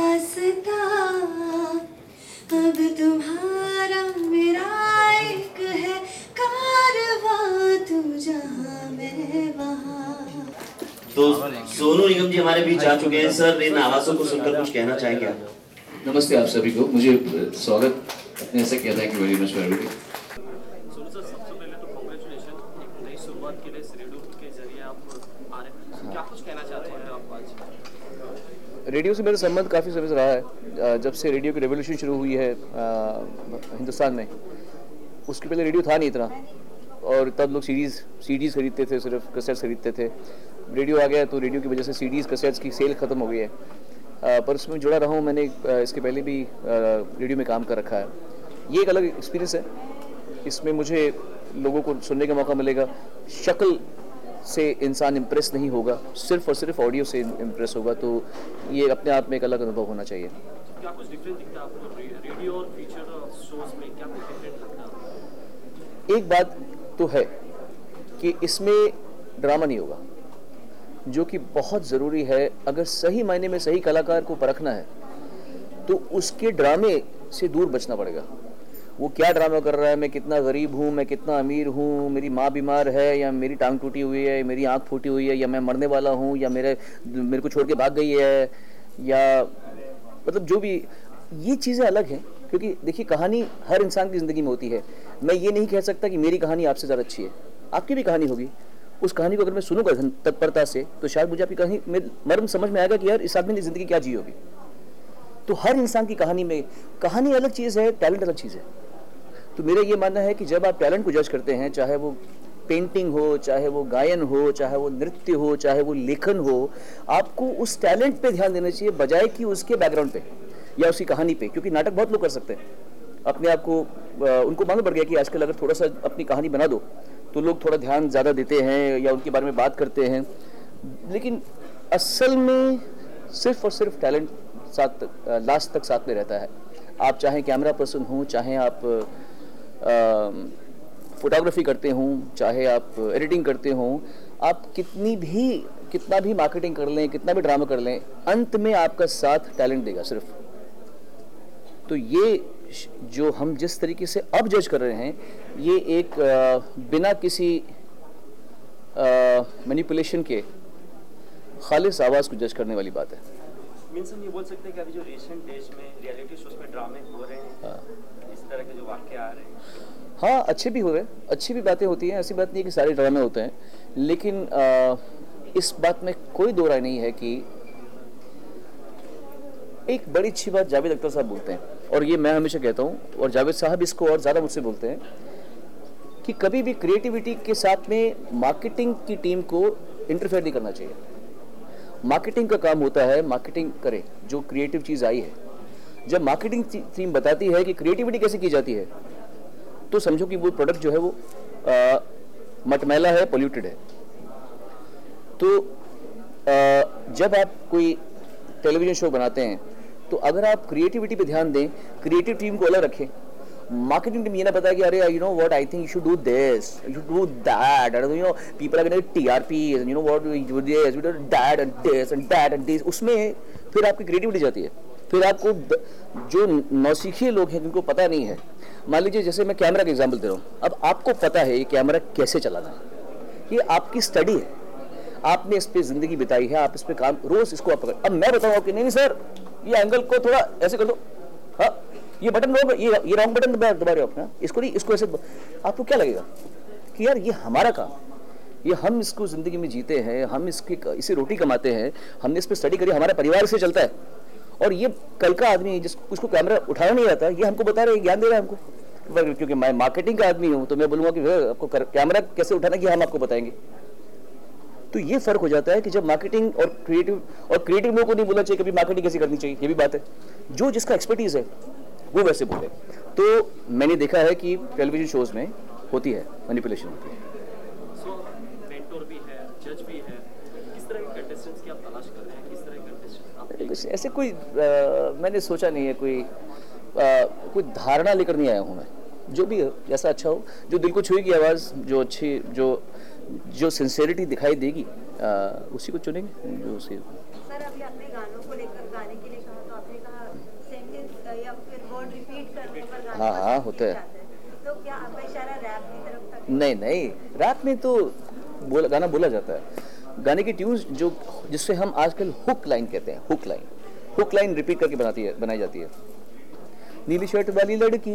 वास्ता, अब तुम्हारा मेरा एक है कारवां, तू जहाँ मैं वहाँ। तो सोनू निगम जी हमारे बीच आ चुके हैं। सर, इन आवाज़ों को सुनकर कुछ कहना चाहेंगे आप? नमस्ते आप सभी को, मुझे स्वागत अपने ऐसा किया, thank you very much for everything. Sonu sir, सबसे पहले तो कांग्रेचुलेशन, एक नई शुरुआत के लिए रेडियो के जरिए आप आ रहे हैं, क्या कुछ कहना चाहते हैं आप आज? रेडियो से मेरा संबंध काफ़ी समय से रहा है। जब से रेडियो की रेवोल्यूशन शुरू हुई है हिंदुस्तान में, उसके पहले रेडियो था नहीं इतना, और तब लोग सीडीज़ खरीदते थे, सिर्फ कैसेट्स खरीदते थे। रेडियो आ गया तो रेडियो की वजह से सीडीज़ कैसेट्स की सेल ख़त्म हो गई है। पर उसमें जुड़ा रहा हूँ मैंने, इसके पहले भी रेडियो में काम कर रखा है। ये एक अलग एक्सपीरियंस है। इसमें मुझे लोगों को सुनने का मौका मिलेगा। शक्ल से इंसान इम्प्रेस नहीं होगा, सिर्फ और सिर्फ ऑडियो से इम्प्रेस होगा, तो ये अपने आप में एक अलग अनुभव होना चाहिए। क्या कुछ डिफरेंट दिखता है आपको रेडियो और फीचर शोज में, क्या कुछ डिफरेंट लगता है? एक बात तो है कि इसमें ड्रामा नहीं होगा, जो कि बहुत ज़रूरी है। अगर सही मायने में सही कलाकार को परखना है तो उसके ड्रामे से दूर बचना पड़ेगा। वो क्या ड्रामा कर रहा है, मैं कितना गरीब हूँ, मैं कितना अमीर हूँ, मेरी माँ बीमार है, या मेरी टांग टूटी हुई है, मेरी आँख फूटी हुई है, या मैं मरने वाला हूँ, या मेरे को छोड़ के भाग गई है, या मतलब जो भी, ये चीज़ें अलग हैं। क्योंकि देखिए, कहानी हर इंसान की ज़िंदगी में होती है। मैं ये नहीं कह सकता कि मेरी कहानी आपसे ज़्यादा अच्छी है, आपकी भी कहानी होगी। उस कहानी को अगर मैं सुनूंगा तत्परता से, तो शायद मुझे आपकी कहानी में मर्म समझ में आएगा कि यार इस आदमी ने ज़िंदगी क्या जी होगी। तो हर इंसान की कहानी में, कहानी अलग चीज़ है, टैलेंट अलग चीज़ है। तो मेरा ये मानना है कि जब आप टैलेंट को जज करते हैं, चाहे वो पेंटिंग हो, चाहे वो गायन हो, चाहे वो नृत्य हो, चाहे वो लेखन हो, आपको उस टैलेंट पे ध्यान देना चाहिए, बजाय कि उसके बैकग्राउंड पे या उसकी कहानी पे। क्योंकि नाटक बहुत लोग कर सकते हैं, अपने आप को उनको मालूम पड़ गया कि आजकल अगर थोड़ा सा अपनी कहानी बना दो तो लोग थोड़ा ध्यान ज़्यादा देते हैं या उनके बारे में बात करते हैं। लेकिन असल में सिर्फ और सिर्फ टैलेंट लास्ट तक साथ में रहता है। आप चाहे कैमरा पर्सन हो, चाहे आप फोटोग्राफी करते हों, चाहे आप एडिटिंग करते हों, आप कितना भी मार्केटिंग कर लें, कितना भी ड्रामा कर लें, अंत में आपका साथ टैलेंट देगा सिर्फ। तो ये जो हम जिस तरीके से अब जज कर रहे हैं, ये एक बिना किसी मैनिपुलेशन के खालिस आवाज़ को जज करने वाली बात है। मीन्स हम ये बोल सकते हैं कि अभी जो रिसेंट डेज में रियलिटी शोज में ड्रामे हो रहे हैं, इस तरह के जो वाक्य आ रहे हैं, हाँ, अच्छे भी हो रहे हैं, अच्छी भी बातें होती हैं। ऐसी बात नहीं है कि सारे ड्रामे होते हैं, लेकिन इस बात में कोई दो राय नहीं है कि एक बड़ी अच्छी बात जावेद अख्तर साहब बोलते हैं, और ये मैं हमेशा कहता हूँ, और जावेद साहब इसको और ज़्यादा मुझसे बोलते हैं, कि कभी भी क्रिएटिविटी के साथ में मार्केटिंग की टीम को इंटरफेयर नहीं करना चाहिए। मार्केटिंग का काम होता है मार्केटिंग करे, जो क्रिएटिव चीज़ आई है। जब मार्केटिंग टीम बताती है कि क्रिएटिविटी कैसे की जाती है, तो समझो कि वो प्रोडक्ट जो है वो मटमैला है, पोल्यूटेड है। तो जब आप कोई टेलीविज़न शो बनाते हैं, तो अगर आप क्रिएटिविटी पे ध्यान दें, क्रिएटिव टीम को अलग रखें, मार्केटिंग टीम ये ना बताया कि अरे you know what, I think you should do this, you should do that, you know people are getting TRP, you know what you do this, you do that and this and that and this. उसमें फिर आपकी creativity जाती है। फिर आपको जो नौसीखिए लोग हैं, जिनको पता नहीं है, मान लीजिए जैसे मैं कैमरा का एग्जाम्पल दे रहा हूँ, अब आपको पता है ये कैमरा कैसे चलाना है, ये आपकी स्टडी है, आपने इस पर जिंदगी बिताई है, आप इस पर काम रोज इसको आप पकड़। अब मैं बताऊँ कि नहीं सर, ये एंगल को थोड़ा ऐसे कर दो, हाँ ये बटन रोक, ये रॉन्ग बटन दबा रहे हो अपना, इसको नहीं, इसको ऐसे। आपको क्या लगेगा कि यार ये हमारा काम, ये हम इसको ज़िंदगी में जीते हैं, हम इसे रोटी कमाते हैं, हमने इस पर स्टडी करी, हमारा परिवार से चलता है, और ये कल का आदमी जिसको कैमरा उठाना नहीं आता, ये हमको बता रहे हैं, ज्ञान दे रहा है हमको। क्योंकि मैं मार्केटिंग का आदमी हूँ, तो मैं बोलूँगा कि आपको कैमरा कैसे उठाना कि हम आपको बताएंगे। तो ये फर्क हो जाता है कि जब मार्केटिंग और क्रिएटिव लोगों को नहीं बोलना चाहिए कभी मार्केटिंग कैसे करनी चाहिए, ये भी बात है। जो जिसका एक्सपर्टीज है वो वैसे बोले। तो मैंने देखा है कि टेलीविजन शोज में होती है, मैनिपुलेशन होती है। सो मेंटोर भी है, जज भी है, किस तरह के कंटेस्टेंट्स की आप तलाश कर रहे हैं, किस तरह के कंटेस्टेंट्स आप ऐसे कोई मैंने सोचा नहीं है, कोई धारणा लेकर नहीं आया हूँ मैं। जो भी है जैसा अच्छा हो, जो दिल को छुएगी आवाज़, जो अच्छी जो सिंसेरिटी दिखाई देगी, उसी को चुनेंगे। जो उसी सर, अभी अपने गानों को लेकर गाने के लिए कहा, तो आपने हाँ हाँ होता है। तो क्या आपका इशारा रैप की तरफ था? नहीं नहीं, रैप में तो गाना बोला जाता है। गाने की ट्यून्स जो जिससे हम आजकल हुक लाइन कहते हैं, हुक लाइन रिपीट करके बनाई जाती है। नीली शर्ट वाली लड़की,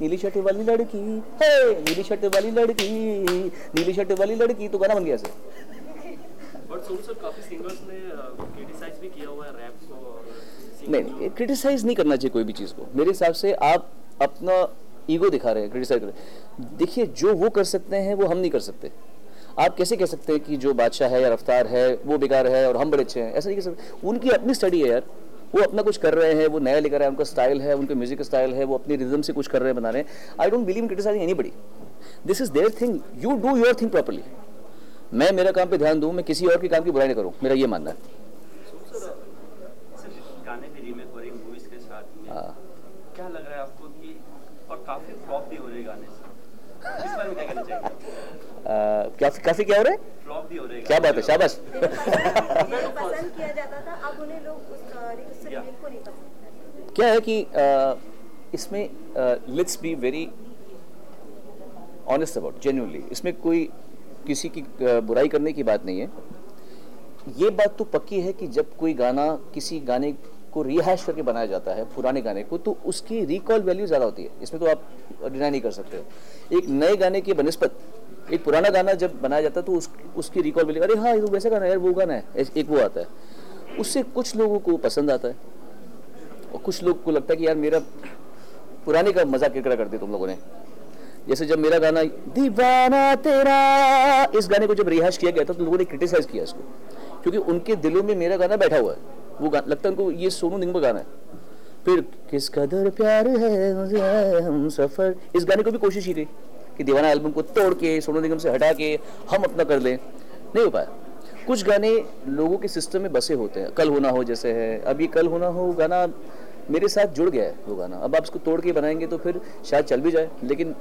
नीली शर्ट वाली लड़की, हे नीली शर्ट वाली लड़की, नीली शर्ट वाली लड़की, तो गाना बन गया ऐसे। बट सोनू सर काफी सिंगर्स ने क्रिटिसाइज भी किया हुआ है रैप को और नहीं, क्रिटिसाइज नहीं करना चाहिए कोई भी चीज़ को। मेरे हिसाब से आप अपना ईगो दिखा रहे हैं, क्रिटिसाइज कर रहे हैं। देखिए, जो वो कर सकते हैं वो हम नहीं कर सकते। आप कैसे कह सकते हैं कि जो बादशाह है या रफ्तार है वो बेकार है और हम बड़े अच्छे हैं? ऐसा नहीं कह सकते। उनकी अपनी स्टडी है यार, वो अपना कुछ कर रहे हैं, वो नया लेकर आए, उनका स्टाइल है, उनका म्यूजिक स्टाइल है, वो अपनी रिदम से कुछ कर रहे हैं, बना रहे हैं। I don't believe in criticising anybody, this is their thing, you do your thing properly. मैं मेरा काम पे ध्यान दूं, मैं किसी और के काम की बुराई नहीं करूं, मेरा ये मानना है। गाने भी रीमेक हो रही मूवीज के साथ में, क्या लग रहा है आपको कि और काफी फ्लॉप भी हो रहे गाने से, इस बारे में क्या कहना चाहिए? काफी क्या हो रहा है? फ्लॉप भी हो रहे, क्या बात है, शाबाश। पसंद किया जाता था, अब उन्हें लोग उस रीमेक को नहीं पसंद करते। क्या है कि इसमें let's be very honest about, genuinely, इसमें कोई किसी की बुराई करने की बात नहीं है। ये बात तो पक्की है कि जब कोई गाना किसी गाने को रिहैश करके बनाया जाता है, पुराने गाने को, तो उसकी रिकॉल वैल्यू ज़्यादा होती है। इसमें तो आप डिनाई नहीं कर सकते। एक नए गाने की बनिस्बत एक पुराना गाना जब बनाया जाता है तो उसकी रिकॉल वैल्यू, अरे हाँ ये तो वैसा गाना है यार, वो गाना है, एक वो आता है, उससे कुछ लोगों को पसंद आता है और कुछ लोग को लगता है कि यार मेरा पुराने का मजाक किरकिरा कर दिया तुम लोगों ने। जैसे जब मेरा गाना दीवाना तेरा, इस गाने को जब रिहाज किया गया था तो लोगों ने क्रिटिसाइज किया इसको, क्योंकि उनके दिलों में मेरा गाना बैठा हुआ है। वो लगता है उनको ये सोनू निगम का गाना है। फिर किस कदर प्यार है मुझे हम सफर, इस गाने को भी कोशिश की गई कि दीवाना एल्बम को तोड़ के सोनू निगम से हटा के हम अपना कर लें, नहीं हो पाया। कुछ गाने लोगों के सिस्टम में बसे होते हैं, कल होना हो जैसे है, अब ये कल होना हो गाना मेरे साथ जुड़ गया है वो गाना। अब आप इसको तोड़ के बनाएंगे तो फिर शायद चल भी जाए, लेकिन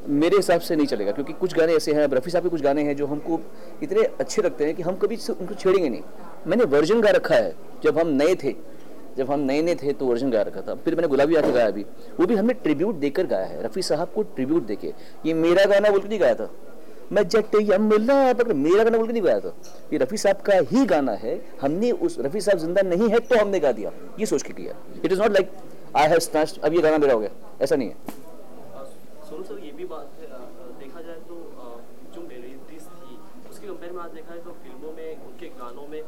मेरे हिसाब से नहीं चलेगा, क्योंकि कुछ गाने ऐसे हैं, रफ़ी साहब के कुछ गाने हैं जो हमको इतने अच्छे लगते हैं कि हम कभी उनको छेड़ेंगे नहीं। मैंने वर्जन गा रखा है, जब हम नए थे तो वर्जन गा रखा था। फिर मैंने गुलाबी आके गाया भी, वो भी हमने ट्रिब्यूट देकर गाया है, रफ़ी साहब को ट्रिब्यूट देके। ये मेरा गाना बोल के नहीं गाया था, मैं जट यमला पर मेरा गाना बोल के नहीं गाया था, ये रफ़ी साहब का ही गाना है। हमने उस रफ़ी साहब जिंदा नहीं है तो हमने गा दिया, ये सोच के किया। It is not like I have snatched, अब ये गाना मेरा हो गया, ऐसा नहीं है। सोनू सर, ये भी बात है, देखा जाए तो जो मेलोडीज थी उसके कंपेयर में आज देखा है तो फिल्मों में उनके गानों में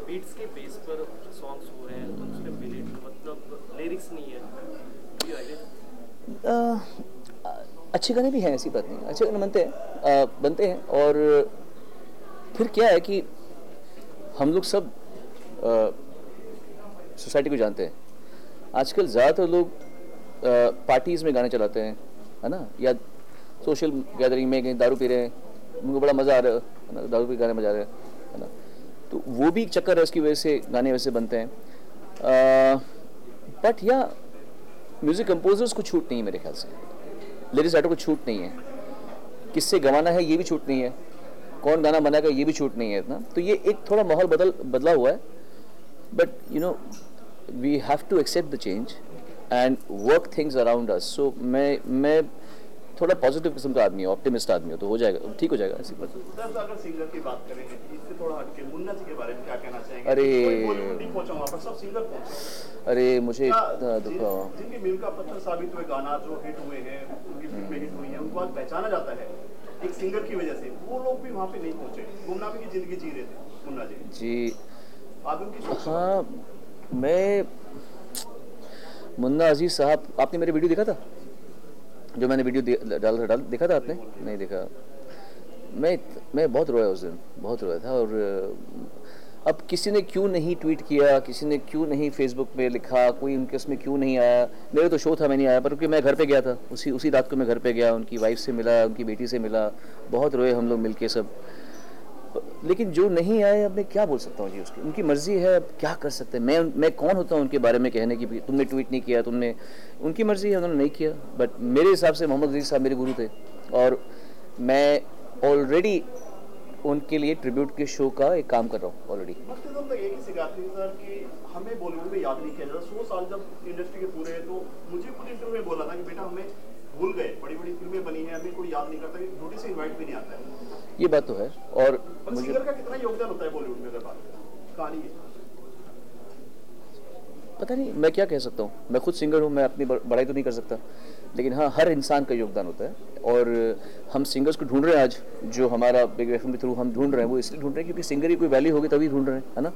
बीट्स के बेस पर सॉन्ग्स हो रहे हैं, तो उसमें मतलब लिरिक्स नहीं है। अच्छे गाने भी हैं, ऐसी बात नहीं, अच्छे गाने बनते हैं। और फिर क्या है कि हम लोग सब सोसाइटी को जानते हैं। आजकल ज़्यादातर लोग पार्टीज़ में गाने चलाते हैं, है ना, या सोशल गैदरिंग में कहीं दारू पी रहे हैं, उनको बड़ा मज़ा आ रहा है ना, दारू पी गाने मजा आ रहा है ना, तो वो भी एक चक्कर है, उसकी वजह से गाने वैसे बनते हैं। बट या म्यूज़िक कंपोजर्स को छूट नहीं है मेरे ख्याल से, लिरिक्स राइटर को छूट नहीं है, किससे गवाना है ये भी छूट नहीं है, कौन गाना बनाएगा ये भी छूट नहीं है इतना। तो ये एक थोड़ा माहौल बदला हुआ है, but you know we have to accept the change and work things around us. So मैं थोड़ा पॉजिटिव किस्म का आदमी हूँ, ऑप्टिमिस्ट आदमी हूँ, तो हो जाएगा, ठीक हो जाएगा ऐसी बात। अगर सिंगर की बात करें इससे थोड़ा हटके मुन्ना जी के बारे में क्या कहना चाहेंगे? अरे सब सिंगर अरे मुझे दुख हुआ, जिनके मिल का पत्थर साबित हुए गाना जो हिट हुए हैं, उनकी फिल्में हिट हुई हैं, उनको आज पहचाना जाता है एक सिंगर की वजह से, वो लोग भी वहाँ पे नहीं पहुँचे, गुमनामी की जिंदगी जी रहे थे मुन्ना जी। आप उनकी हाँ, मैं मुन्ना अजीज साहब, आपने मेरी वीडियो देखा था जो मैंने वीडियो डाल देखा था आपने? नहीं देखा। मैं बहुत रोया उस दिन, बहुत रोया था। और अब किसी ने क्यों नहीं ट्वीट किया, किसी ने क्यों नहीं फेसबुक पे लिखा, कोई उनके उसमें क्यों नहीं आया। मेरे तो शो था, मैं नहीं आया, पर क्योंकि मैं घर पे गया था, उसी रात को मैं घर पे गया, उनकी वाइफ से मिला, उनकी बेटी से मिला, बहुत रोए हम लोग मिलके सब। लेकिन जो नहीं आए, अब मैं क्या बोल सकता हूँ जी, उसकी उनकी मर्जी है, अब क्या कर सकते हैं। मैं कौन होता हूँ उनके बारे में कहने की, तुमने ट्वीट नहीं किया, तुमने, उनकी मर्जी है, उन्होंने नहीं किया। बट मेरे हिसाब से मोहम्मद अजीज साहब मेरे गुरु थे, और मैं ऑलरेडी उनके लिए ट्रिब्यूट के शो का एक काम कर रहा हूँ ऑलरेडी। मकसद तो एक ही सिखाते हैं सर कि हमें बॉलीवुड में याद नहीं किया जाता। 100 साल जब इंडस्ट्री के पूरे हैं, तो मुझे कुछ इंटरव्यू में बोला था कि बेटा हमें भूल गए, बड़ी बड़ी फिल्में बनी हैं, हमें कोई याद नहीं करता, ड्यूटी से इनवाइट भी नहीं आता है। ये बात तो है। और सिंगर का कितना योगदान होता है बॉलीवुड में, अगर बात कहानी है? पता नहीं मैं क्या कह सकता हूँ, मैं खुद सिंगर हूँ, मैं अपनी बड़ाई तो नहीं कर सकता, लेकिन हाँ हर इंसान का योगदान होता है। और हम सिंगर्स को ढूंढ रहे हैं आज, जो हमारा बिग एफएम के थ्रू हम ढूंढ रहे हैं, वो इसलिए ढूंढ रहे हैं क्योंकि सिंगर की कोई वैल्यू होगी तभी ढूंढ रहे हैं, है ना।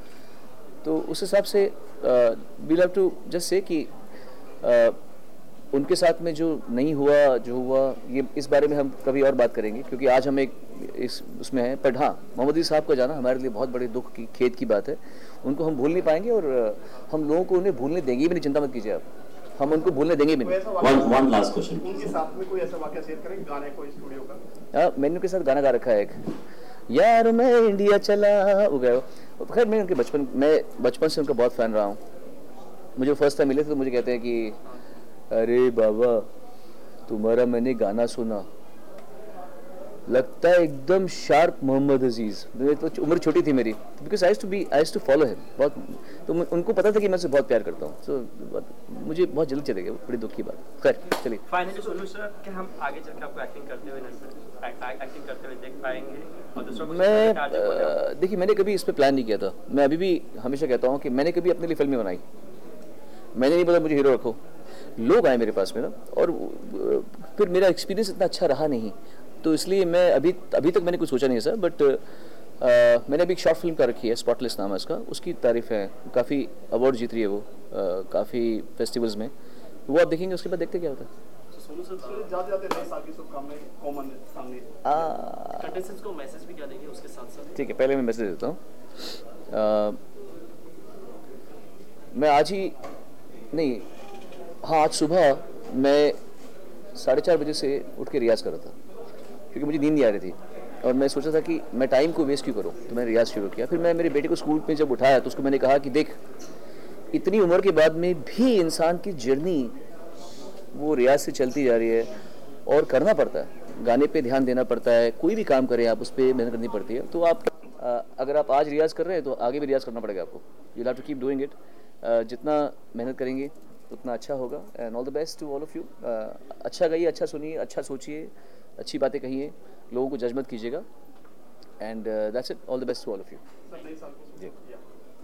तो उस हिसाब से we have to just say कि उनके साथ में जो नहीं हुआ, जो हुआ, ये इस बारे में हम कभी और बात करेंगे, क्योंकि आज हम एक इस उसमें हैं। पर हाँ, मोहम्मद अली साहब का जाना हमारे लिए बहुत बड़े दुख की, खेद की बात है। उनको हम भूल नहीं पाएंगे और हम लोगों को उन्हें भूलने देंगे भी नहीं, चिंता मत कीजिए आप, हम उनको भूलने देंगे भी नहीं। वन लास्ट क्वेश्चन, उनके साथ में कोई ऐसा वाकया शेयर करेंगे गाने को, स्टूडियो का? हाँ, मैंने उनके साथ गाना गा रखा है एक, यार मैं इंडिया चला हो गया। खैर मैं उनके बचपन से उनका बहुत फ़ैन रहा हूँ। मुझे फर्स्ट टाइम मिले थे तो मुझे कहते हैं कि अरे बाबा तुम्हारा मैंने गाना सुना, लगता है एकदम शार्प मोहम्मद अजीज़। तो उम्र छोटी थी मेरी, because I too follow him बहुत। तो उनको पता था कि मैं उसे बहुत प्यार करता हूँ। सो मुझे बहुत जल्दी चले गए, बड़ी दुख की बात। खैर चलिए, फाइनली सोनू सर, क्या हम आगे चल के आपको एक्टिंग करते हुए देख पाएंगे? और दूसरा मैं देखिए, मैंने कभी इस पर प्लान नहीं किया था। मैं अभी भी हमेशा कहता हूँ कि मैंने कभी अपने लिए फिल्में बनाई, मैंने नहीं बोला मुझे हीरो रखो। लोग आए मेरे पास में ना, और फिर मेरा एक्सपीरियंस इतना अच्छा रहा नहीं, तो इसलिए मैं अभी तक मैंने कुछ सोचा नहीं है सर। बट मैंने अभी एक शॉर्ट फिल्म कर रखी है, स्पॉटलेस नाम है इसका, उसकी तारीफ है, काफ़ी अवार्ड जीत रही है वो काफ़ी फेस्टिवल्स में। वो आप देखेंगे, उसके बाद देखते क्या होता है। सोनू सर जाते नए साल की शुभकामनाएं कॉमन सामने कंटेस्टेंट्स को मैसेज भी क्या देंगे उसके साथ साथ? ठीक है, पहले मैं मैसेज देता हूँ। मैं आज ही नहीं, हाँ आज सुबह मैं 4:30 बजे से उठ के रियाज़ कर रहा था, क्योंकि मुझे नींद नहीं आ रही थी और मैं सोचा था कि मैं टाइम को वेस्ट क्यों करूं, तो मैंने रियाज़ शुरू किया। फिर मैं मेरे बेटे को स्कूल में जब उठाया तो उसको मैंने कहा कि देख, इतनी उम्र के बाद में भी इंसान की जर्नी वो रियाज़ से चलती जा रही है और करना पड़ता है, गाने पे ध्यान देना पड़ता है, कोई भी काम करें आप उस पर मेहनत करनी पड़ती है। तो आप अगर आप आज रियाज़ कर रहे हैं तो आगे भी रियाज़ करना पड़ेगा आपको। You have to keep doing it. जितना मेहनत करेंगे उतना अच्छा होगा। And all the best to all of you. अच्छा गाइए, अच्छा सुनिए, अच्छा सोचिए, अच्छी बातें कहिए, लोगों को जज मत कीजिएगा। And that's it, all the best to all of you. जी,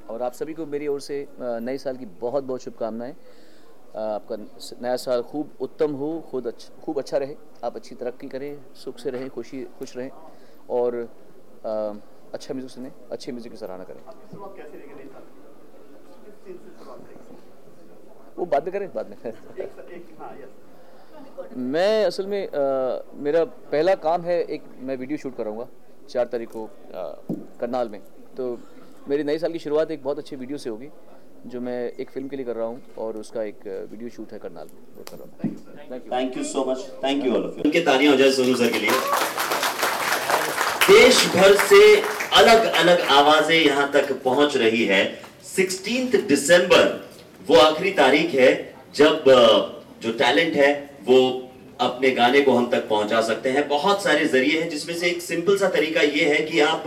और आप सभी को मेरी ओर से नए साल की बहुत बहुत शुभकामनाएं। आपका नया साल खूब उत्तम हो, खूब अच्छा रहे, आप अच्छी तरक्की करें, सुख से रहें, खुश रहें और अच्छा म्यूज़िक सुने, अच्छे म्यूज़िक की सराहना करें। वो बाद में करें, बाद में। मैं असल में मेरा पहला काम है, एक मैं वीडियो शूट कराऊंगा 4 तारीख को करनाल में। तो मेरी नए साल की शुरुआत एक बहुत अच्छे वीडियो से होगी, जो मैं एक फिल्म के लिए कर रहा हूँ और उसका एक वीडियो शूट है करनाल में, वो कर रहा हूँ। Thank you so much, thank you all of you. उनके तालियां हो जाए सोनू सर के लिए। देश भर से अलग अलग आवाजें यहां तक पहुंच रही है। 16 दिसंबर वो आखिरी तारीख है जब जो टैलेंट है वो अपने गाने को हम तक पहुंचा सकते हैं। बहुत सारे जरिए हैं, जिसमें से एक सिंपल सा तरीका ये है कि आप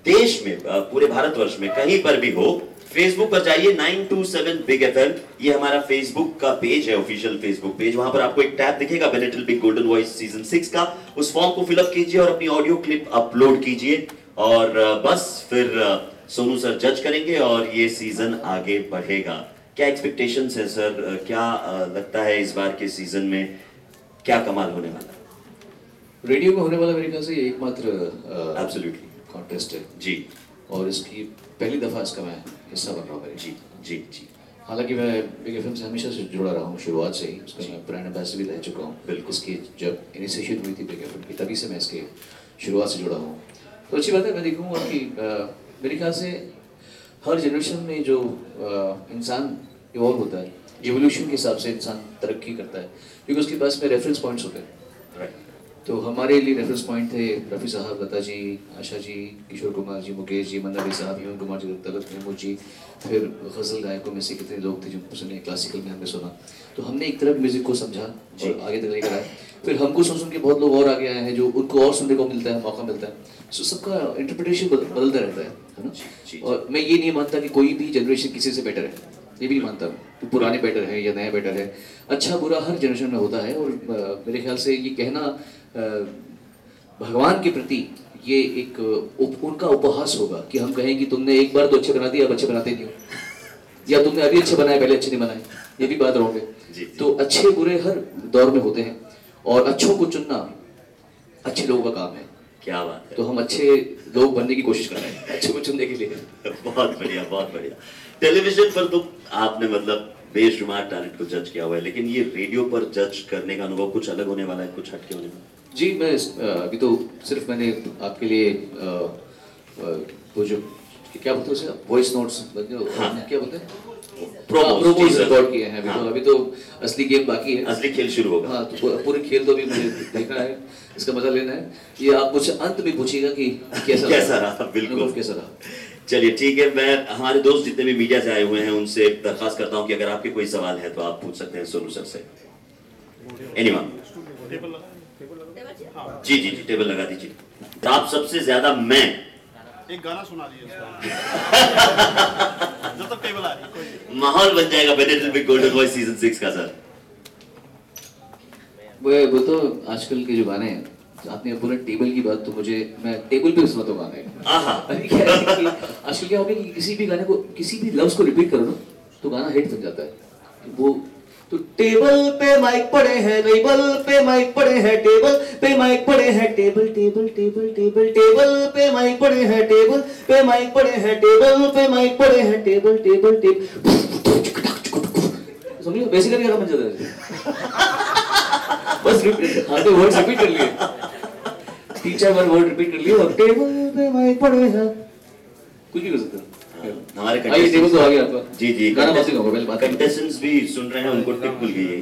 देश में, पूरे भारतवर्ष में कहीं पर भी हो, फेसबुक पर जाइए 927 बिग एफएम, ये हमारा फेसबुक का पेज है, ऑफिशियल फेसबुक पेज। वहां पर आपको एक टैब दिखेगा बेनेटल बिग गोल्डन वॉइस सीजन 6 का, उस फॉर्म को फिलअप कीजिए और अपनी ऑडियो क्लिप अपलोड कीजिए और बस फिर सोनू सर जज करेंगे और ये सीजन आगे बढ़ेगा। क्या एक्सपेक्टेशंस है सर, क्या लगता है इस बार के सीजन में क्या कमाल होने वाला है? रेडियो में होने वाला मेरे ख्याल से ये एकमात्र एब्सोल्युटली कॉन्टेस्ट है जी, और इसकी पहली दफ़ा इसका मैं हिस्सा बन रहा हूँ मेरे। जी जी जी। हालांकि मैं बिग एफएम से हमेशा से जुड़ा रहा हूँ, शुरुआत से ही उसका मैं ब्रांड एम्बेसडर भी रह चुका हूँ। बिल्कुल। इसकी जब इनिशिएशन हुई थी बिग एफएम की, तभी से मैं इसके शुरुआत से जुड़ा हूँ। तो अच्छी बात है। मैं देखूँगा कि मेरे ख्याल से हर जनरेशन में जो इंसान इवॉल्व होता है, एवोल्यूशन के हिसाब से इंसान तरक्की करता है, क्योंकि उसके पास में रेफरेंस पॉइंट्स होते हैं। तो हमारे लिए रेफरेंस पॉइंट थे रफ़ी साहब, लता जी, आशा जी, किशोर कुमार जी, मुकेश जी, मन्ना डे साहब, हेमंत कुमार जी, तलत महमूद जी, फिर गज़ल गायकों में से कितने लोग थे जिनको सुने, क्लासिकल में हमने सुना। तो हमने एक तरफ म्यूज़िक को समझा और आगे तक लेकर आए। फिर हमको सुन के बहुत लोग और आगे आए हैं जो उनको और सुनने को मिलता है, मौका मिलता है। सो सबका इंटरप्रिटेशन बदलता रहता है ना। और मैं ये नहीं मानता कि कोई भी जनरेशन किसी से बेटर है, ये भी नहीं मानता कि पुराने बेटर है या नया बेटर है। अच्छा बुरा हर जनरेशन में होता है। और मेरे ख्याल से ये कहना भगवान के प्रति ये एक उनका उपहास होगा कि हम कहें कि तुमने एक बार तो अच्छे बना दिए, अब अच्छे बनाते नहीं हो, या तुमने अभी अच्छे बनाए पहले अच्छे नहीं बनाए, ये भी बात रॉन्ग है। तो अच्छे बुरे हर दौर में होते हैं और अच्छों को चुनना अच्छे लोगों का काम है। क्या बात है। तो हम अच्छे लोग बनने की कोशिश कर रहे हैं अच्छे को चुनने के लिए। बहुत बढ़िया, बहुत बढ़िया। टेलीविजन पर तो आपने मतलब बेशुमार टैलेंट को जज किया हुआ है, लेकिन ये रेडियो पर जज करने का अनुभव कुछ अलग होने वाला है, कुछ हटके होने वाला है? जी, मैं अभी तो सिर्फ मैंने आपके लिए वो जो क्या बोलते हैं उसे, वॉइस नोट्स क्या बोलते हैं, प्रोमोस रिकॉर्ड किए हैं अभी। तो अभी तो असली गेम बाकी है, असली खेल शुरू होगा। हाँ, तो पूरे खेल तो अभी मुझे देखना है, इसका मजा लेना है। ये आप मुझसे अंत में पूछिएगा कि कैसा रहा। बिल्कुल कैसा रहा। चलिए ठीक है, मैं हमारे दोस्त जितने भी मीडिया से आए हुए हैं उनसे दरखास्त करता हूं कि अगर आपके कोई सवाल है तो आप पूछ सकते हैं सोनू सर से। एनीवन, जी जी जी, टेबल लगा दीजिए। आप सबसे ज्यादा मैं एक गाना सुना दीजिए जब तक टेबल आ रही। माहौल बन जाएगा बेनेटल बिग गोल्डन वॉइस सीजन 6 का सर। वो तो आजकल के जो गाने हैं, आपने पूरा टेबल की बात, तो मुझे मैं टेबल पे सुना तो गाने अभी क्या है कि आजकल क्या हो गया कि किसी भी गाने को, किसी भी लफ्ज को रिपीट करो ना तो गाना हिट बन जाता है। वो तो टेबल पे माइक पड़े हैं, टेबल पे माइक पड़े हैं, टेबल पे माइक पड़े हैं, table table table table table पे माइक पड़े हैं, टेबल पे माइक पड़े हैं, टेबल पे माइक पड़े हैं, टेबल टेबल टेबल, समझिए वैसे करके बन जाता है। बस आपने वर्ड रिपीट कर लिए, 3-4 बार वर्ड रिपीट कर लिए और टेबल पे माइक पड़े हैं, कुछ भी कर सकते हैं। हमारे टेबल तो आ गया आपका। जी जी, गाना बस ही होगा, पहले बात कंटेस्टेंट्स भी सुन रहे हैं, उनको टिप मिल गई है।